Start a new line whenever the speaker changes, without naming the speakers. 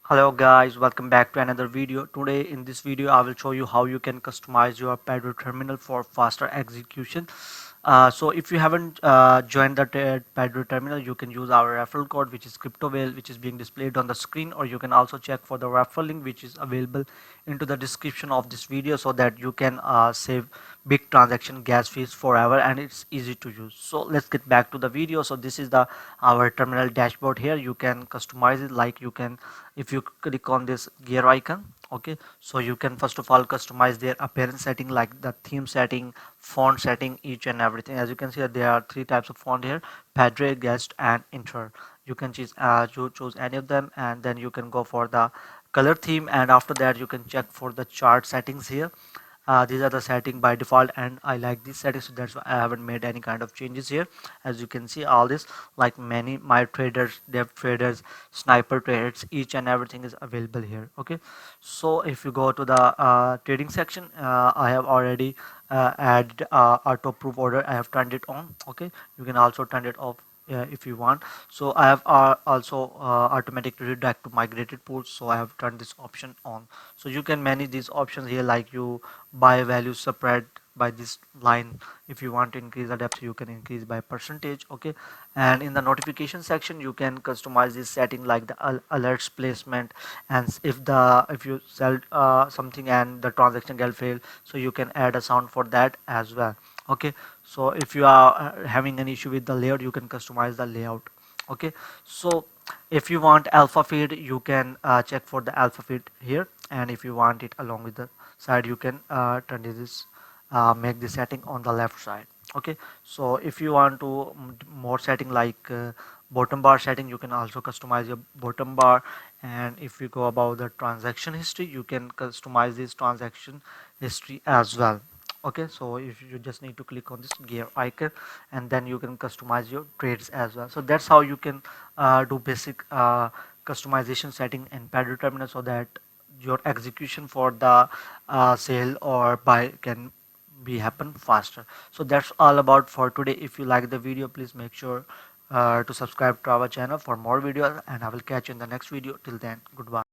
Hello guys, welcome back to another video. Today in this video I will show you how you can customize your Pedro terminal for faster execution. So if you haven't joined the Pedro terminal, you can use our referral code, which is CryptoWhale, which is being displayed on the screen, or you can also check for the referral link, which is available into the description of this video, so that you can save big transaction gas fees forever, and it's easy to use. So let's get back to the video. So this is the our terminal dashboard. Here you can customize it, like you can, if you click on this gear icon, okay, so you can first of all customize their appearance setting, like the theme setting, font setting, each and everything. As you can see that there are three types of font here: Padre, Guest, and Inter. You can choose any of them, and then you can go for the color theme, and after that you can check for the chart settings here. These are the setting by default, and I like these settings, so that's why I haven't made any kind of changes here. As you can see, all this, like many my traders, dev traders, sniper traders, each and everything is available here. Okay, so if you go to the trading section, I have already added auto proof order. I have turned it on. Okay, you can also turn it off if you want. So I have also automatic redirect to migrated pools, so I have turned this option on. So you can manage these options here, like you buy value spread by this line. If you want to increase the depth, you can increase by percentage. Okay, and in the notification section you can customize this setting, like the alerts placement, and if you sell something and the transaction get failed, so you can add a sound for that as well. Okay, so if you are having an issue with the layout, you can customize the layout. Okay, so if you want alpha feed, you can check for the alpha feed here, and if you want it along with the side, you can turn this make the setting on the left side. Okay, so if you want to more setting, like bottom bar setting, you can also customize your bottom bar. And if you go about the transaction history, you can customize this transaction history as well. Okay, so if you just need to click on this gear icon, and then you can customize your trades as well. So that's how you can do basic customization setting in Padre terminal, so that your execution for the sale or buy can be happen faster. So that's all about for today. If you like the video, please make sure to subscribe to our channel for more videos, and I will catch you in the next video. Till then, goodbye.